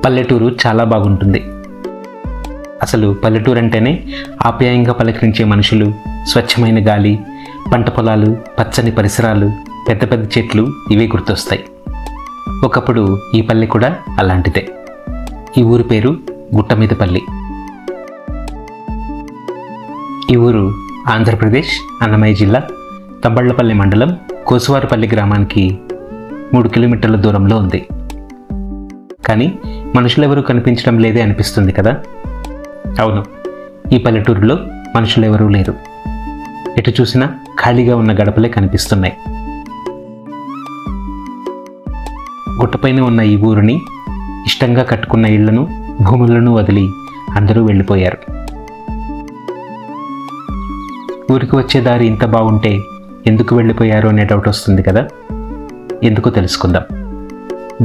పల్లెటూరు చాలా బాగుంటుంది. అసలు పల్లెటూరు అంటేనే ఆప్యాయంగా పలకరించే మనుషులు, స్వచ్ఛమైన గాలి, పంట పొలాలు, పచ్చని పరిసరాలు, పెద్ద పెద్ద చెట్లు ఇవే గుర్తొస్తాయి. ఒకప్పుడు ఈ పల్లె కూడా అలాంటిదే. ఈ ఊరి పేరు గుట్టమీదపల్లి. ఈ ఊరు ఆంధ్రప్రదేశ్ అన్నమయ్య జిల్లా తంబళ్లపల్లి మండలం కోసువారిపల్లి గ్రామానికి 3 కిలోమీటర్ల దూరంలో ఉంది. కానీ మనుషులెవరూ కనిపించడం లేదే అనిపిస్తుంది కదా. అవును, ఈ పల్లెటూరులో మనుషులెవరూ లేరు. ఎటు చూసినా ఖాళీగా ఉన్న గడపలే కనిపిస్తున్నాయి. గుట్టపైన ఉన్న ఈ ఊరిని ఇష్టంగా కట్టుకున్న ఇళ్లను, భూములను వదిలి అందరూ వెళ్ళిపోయారు. ఊరికి వచ్చే దారి ఇంత బాగుంటే ఎందుకు వెళ్ళిపోయారు అనే డౌట్ వస్తుంది కదా. ఎందుకు తెలుసుకుందాం.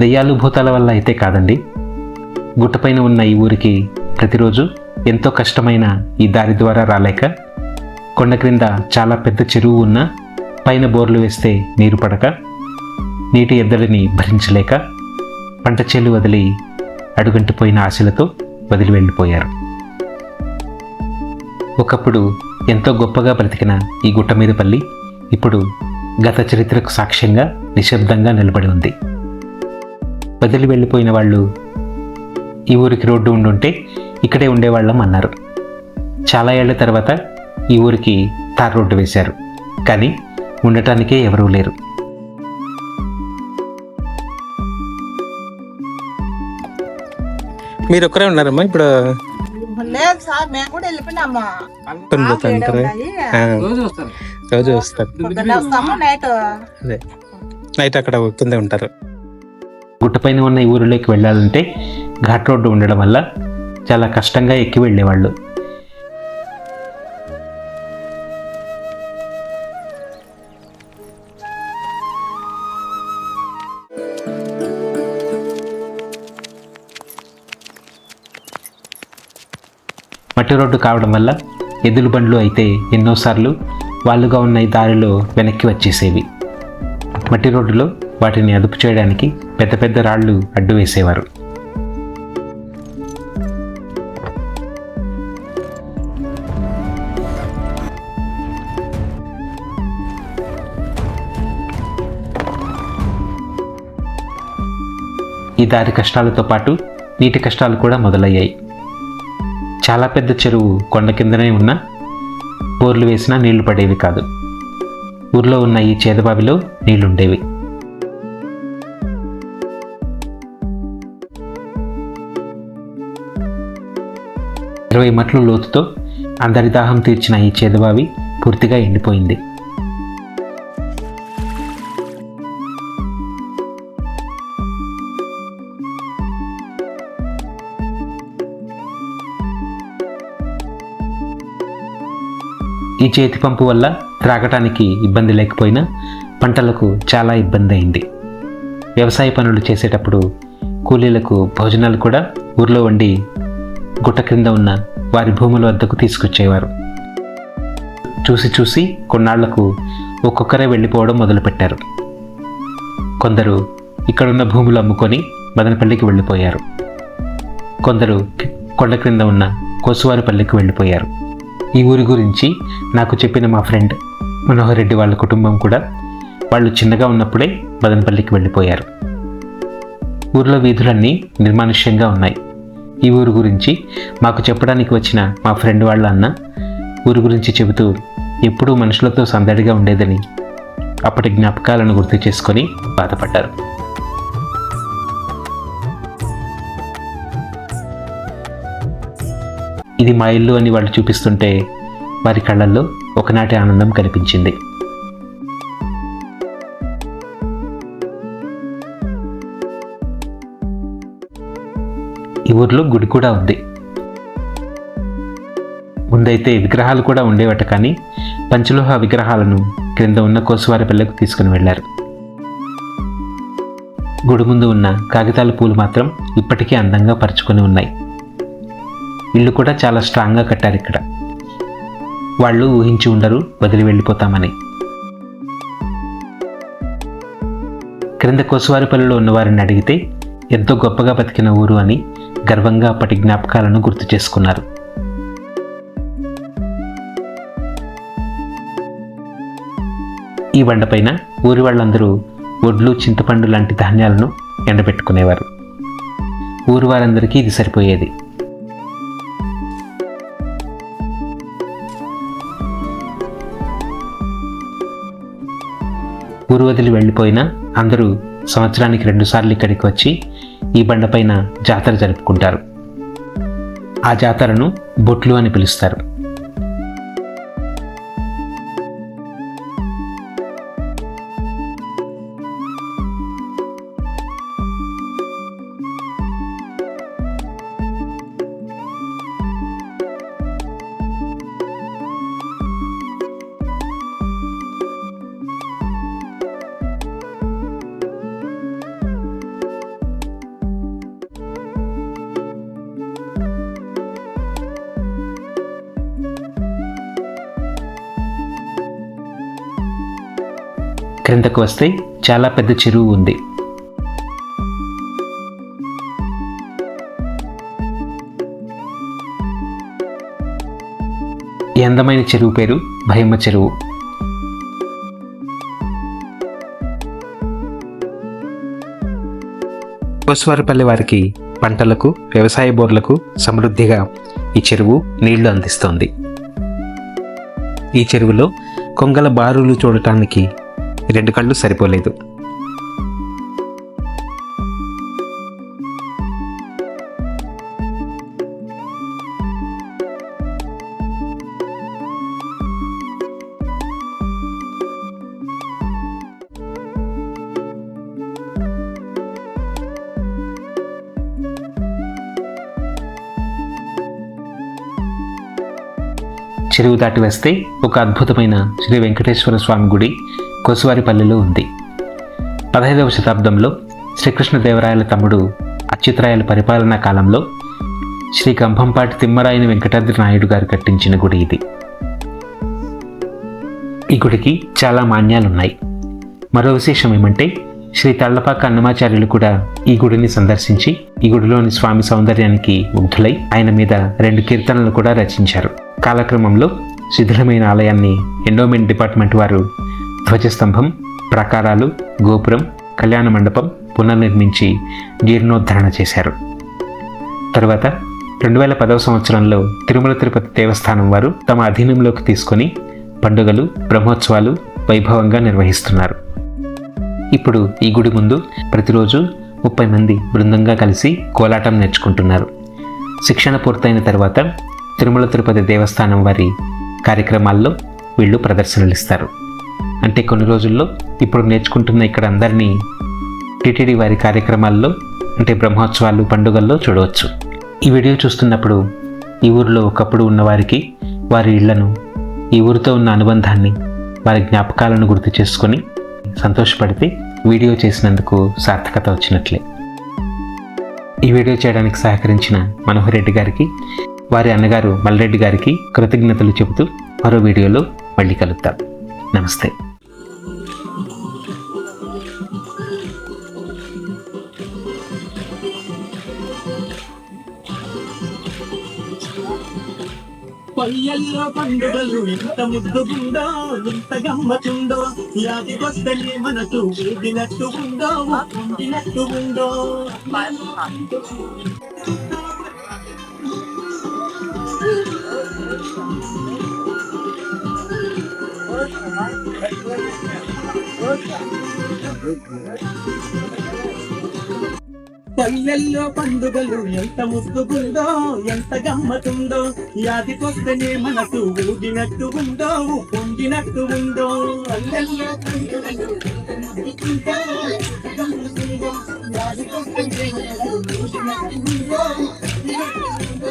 దెయ్యాలు భూతాల వల్ల అయితే కాదండి. గుట్టపైన ఉన్న ఈ ఊరికి ప్రతిరోజు ఎంతో కష్టమైన ఈ దారి ద్వారా రాలేక, కొండ క్రింద చాలా పెద్ద చెరువు ఉన్న పైన బోర్లు వేస్తే నీరు పడక, నీటి ఎద్దడిని భరించలేక పంట చేలు వదిలి అడుగంటిపోయిన ఆశలతో వదిలి వెళ్ళిపోయారు. ఒకప్పుడు ఎంతో గొప్పగా బ్రతికిన ఈ గుట్టమీదపల్లి ఇప్పుడు గత చరిత్రకు సాక్ష్యంగా నిశ్శబ్దంగా నిలబడి ఉంది. వదిలి వెళ్ళిపోయిన వాళ్ళు ఈ ఊరికి రోడ్డు ఉండుంటే ఇక్కడే ఉండేవాళ్ళం అన్నారు. చాలా ఏళ్ల తర్వాత ఈ ఊరికి తార్ రోడ్డు వేశారు. కానీ ఉండటానికే ఎవరూ లేరు. మీరు ఒక్కరే ఉన్నారమ్మా ఇప్పుడు? లేదు సార్, మేము కూడా వెళ్ళిపోయినాము. రోజు వస్తారు. పొద్దున్నే వస్తాము, నైట్ అక్కడ కింద ఉంటారు. గుట్టపైన ఉన్న ఈ ఊరిలోకి వెళ్ళాలంటే ఘాట్ రోడ్డు ఉండడం వల్ల చాలా కష్టంగా ఎక్కి వెళ్ళేవాళ్ళు. మట్టి రోడ్డు కావడం వల్ల ఎద్దుల బండ్లు అయితే ఎన్నోసార్లు వాళ్ళుగా ఉన్న ఈ దారిలో వెనక్కి వచ్చేసేవి. మట్టి రోడ్డులో వాటిని అదుపు చేయడానికి పెద్ద పెద్ద రాళ్ళు అడ్డు వేసేవారు. ఈ దారి కష్టాలతో పాటు నీటి కష్టాలు కూడా మొదలయ్యాయి. చాలా పెద్ద చెరువు కొండ కిందనే ఉన్న బోర్లు వేసినా నీళ్లు పడేవి కాదు. ఊర్లో ఉన్న ఈ చేదబావిలో నీళ్లుండేవి. ఇరవై మట్లు లోతుతో అందరి దాహం తీర్చిన ఈ చేదబావి పూర్తిగా ఎండిపోయింది. ఈ చేతి పంపు వల్ల త్రాగటానికి ఇబ్బంది లేకపోయినా పంటలకు చాలా ఇబ్బంది అయింది. వ్యవసాయ పనులు చేసేటప్పుడు కూలీలకు భోజనాలు కూడా ఊర్లో వండి గుట్ట క్రింద ఉన్న వారి భూముల వద్దకు తీసుకొచ్చేవారు. చూసి చూసి కొన్నాళ్లకు ఒక్కొక్కరే వెళ్ళిపోవడం మొదలుపెట్టారు. కొందరు ఇక్కడున్న భూములు అమ్ముకొని మదనపల్లికి వెళ్ళిపోయారు. కొందరు కొండ క్రింద ఉన్న కోసువారిపల్లికి వెళ్ళిపోయారు. ఈ ఊరి గురించి నాకు చెప్పిన మా ఫ్రెండ్ మనోహర్ రెడ్డి వాళ్ళ కుటుంబం కూడా వాళ్ళు చిన్నగా ఉన్నప్పుడే మదనపల్లికి వెళ్ళిపోయారు. ఊరిలో వీధులన్నీ నిర్మానుష్యంగా ఉన్నాయి. ఈ ఊరు గురించి మాకు చెప్పడానికి వచ్చిన మా ఫ్రెండ్ వాళ్ళ అన్న ఊరి గురించి చెబుతూ ఎప్పుడూ మనుషులతో సందడిగా ఉండేదని, అప్పటి జ్ఞాపకాలను గుర్తు చేసుకొని బాధపడ్డారు. ఇది మా ఇల్లు అని వాళ్ళు చూపిస్తుంటే వారి కళ్ళల్లో ఒకనాటి ఆనందం కనిపించింది. ఈ ఊర్లో గుడి కూడా ఉంది. ముందైతే విగ్రహాలు కూడా ఉండేవట, కానీ పంచలోహ విగ్రహాలను క్రింద ఉన్న కోసువారిపల్లెకు తీసుకుని వెళ్లారు. గుడి ముందు ఉన్న కాగితాల పూలు మాత్రం ఇప్పటికీ అందంగా పరుచుకొని ఉన్నాయి. ఇల్లు కూడా చాలా స్ట్రాంగ్గా కట్టారు. ఇక్కడ వాళ్ళు ఊహించి ఉండరు వదిలి వెళ్ళిపోతామని. క్రింద కోసువారిపల్లిలో ఉన్న వారిని అడిగితే ఎంతో గొప్పగా బతికిన ఊరు అని గర్వంగా అప్పటి జ్ఞాపకాలను గుర్తు చేసుకున్నారు. ఈ బండపైన ఊరి వాళ్ళందరూ ఒడ్లు, చింతపండు లాంటి ధాన్యాలను ఎండబెట్టుకునేవారు. ఊరు వారందరికీ ఇది సరిపోయేది. ఊరు వదిలి వెళ్ళిపోయినా అందరూ సంవత్సరానికి 2 సార్లు ఇక్కడికి వచ్చి ఈ బండపైన జాతర జరుపుకుంటారు. ఆ జాతరను బొట్లు అని పిలుస్తారు. క్రిందకు వస్తే చాలా పెద్ద చెరువు ఉంది. ఈ అందమైన చెరువు పేరు భయమ్మ చెరువు. కోసువారిపల్లి వారికి పంటలకు, వ్యవసాయ బోర్లకు సమృద్ధిగా ఈ చెరువు నీళ్లు అందిస్తోంది. ఈ చెరువులో కొంగల బారులు చూడటానికి 2 కళ్ళు సరిపోలేదు. చెరువు దాటి వస్తే ఒక అద్భుతమైన శ్రీ వెంకటేశ్వర స్వామి గుడి కోసువారిపల్లిలో ఉంది. 15వ శతాబ్దంలో శ్రీకృష్ణదేవరాయల తమ్ముడు అచ్యుతరాయల పరిపాలనా కాలంలో శ్రీ కంభంపాటి తిమ్మరాయని వెంకటాద్రి నాయుడు గారు కట్టించిన గుడి ఇది. ఈ గుడికి చాలా మాన్యాలున్నాయి. మరో విశేషం ఏమంటే శ్రీ తళ్లపాక అన్నమాచార్యులు కూడా ఈ గుడిని సందర్శించి ఈ గుడిలోని స్వామి సౌందర్యానికి ముగ్ధులై ఆయన మీద 2 కీర్తనలు కూడా రచించారు. కాలక్రమంలో శిథిలమైన ఆలయాన్ని ఎండోమెంట్ డిపార్ట్మెంట్ వారు ధ్వజస్తంభం, ప్రాకారాలు, గోపురం, కళ్యాణ మండపం పునర్నిర్మించి జీర్ణోద్ధరణ చేశారు. తరువాత 2010వ సంవత్సరంలో తిరుమల తిరుపతి దేవస్థానం వారు తమ అధీనంలోకి తీసుకొని పండుగలు, బ్రహ్మోత్సవాలు వైభవంగా నిర్వహిస్తున్నారు. ఇప్పుడు ఈ గుడి ముందు ప్రతిరోజు 30 మంది బృందంగా కలిసి కోలాటం నేర్చుకుంటున్నారు. శిక్షణ పూర్తయిన తర్వాత తిరుమల తిరుపతి దేవస్థానం వారి కార్యక్రమాల్లో వీళ్ళు ప్రదర్శనలు ఇస్తారు. అంటే కొన్ని రోజుల్లో ఇప్పుడు నేర్చుకుంటున్న ఇక్కడ అందరినీ టీటీడీ వారి కార్యక్రమాల్లో అంటే బ్రహ్మోత్సవాలు, పండుగల్లో చూడవచ్చు. ఈ వీడియో చూస్తున్నప్పుడు ఈ ఊరిలో ఒకప్పుడు ఉన్నవారికి వారి ఇళ్లను, ఈ ఊరితో ఉన్న అనుబంధాన్ని, వారి జ్ఞాపకాలను గుర్తు చేసుకొని సంతోషపడితే వీడియో చేసినందుకు సార్థకత వచ్చినట్లే. ఈ వీడియో చేయడానికి సహకరించిన మనోహర్ రెడ్డి గారికి, వారి అన్నగారు మల్రెడ్డి గారికి కృతజ్ఞతలు చెబుతూ మరో వీడియోలో మళ్ళీ కలుద్దాం. నమస్తే. పల్లెల్లో పండుగలు ఎంత ముద్దుగుందో, ఎంత గమ్మతుందో, యాదికొస్తేనే మనకు ఊదినట్టు ఉందో, ఉండినట్టు ఉందో. పల్లెల్లో పండుగలు ఎంత ముద్దుగుందో, ఎంత గమ్మతుందో, యాదికొస్తేనే మనకు ఊగినట్టు ఉందో, పొంగినట్టు ఉందో. పల్లెల్లో పండుగలు ఎంత ముద్దుగుందో, ఎంత గమ్మతుందో, యాదికొస్తేనే మనకు ఊగినట్టు ఉందో, పొంగినట్టు ఉందో.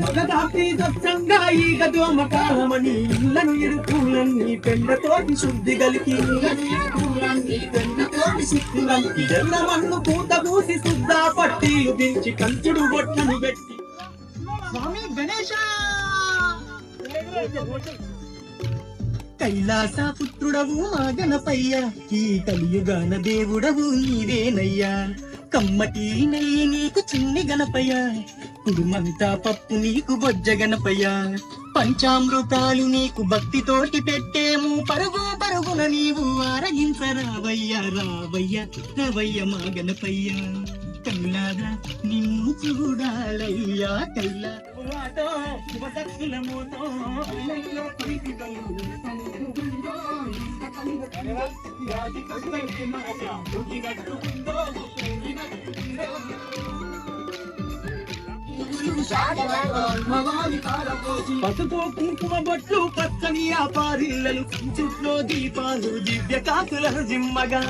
మగదాటి దత్తంగా ఈ గదోమకాలమని ఇళ్ళను ఇరుకులన్నీ పెండతోటి శుద్ధి గలికి, పెండతోటి శుద్ధి గలికి, ఎల్లమన్ను పూత పూసి శుద్ధ పట్టీలు దించి కంచుడు బొట్లను పెట్టి స్వామి గణేశ కైలాస పుత్రుడవు మా గణపయ్య, ఈ కలియుగాన దేవుడవు నీవేనయ్యా. కమ్మటి నెయ్యి నీకు చిన్ని గణపయ్య, కుడుమంతా పప్పు నీకు బొజ్జ గణపయ్య. పంచామృతాలు నీకు భక్తితోటి పెట్టేము, పరుగు పరుగున నీవు ఆరగించరావయ్యా. రావయ్య రావయ్య మా గణపయ్య, కల్లారా నిన్ను చూడాలయ్యా. కల్లాతో శుభదక్షిణముతో అల్లయ్య ప్రీతిగలు పసుపు కుంకుమ బొట్లు పచ్చని ఆపారిల్లలు, చుట్లో దీపాలు దివ్య కాకుల జిమ్మగా.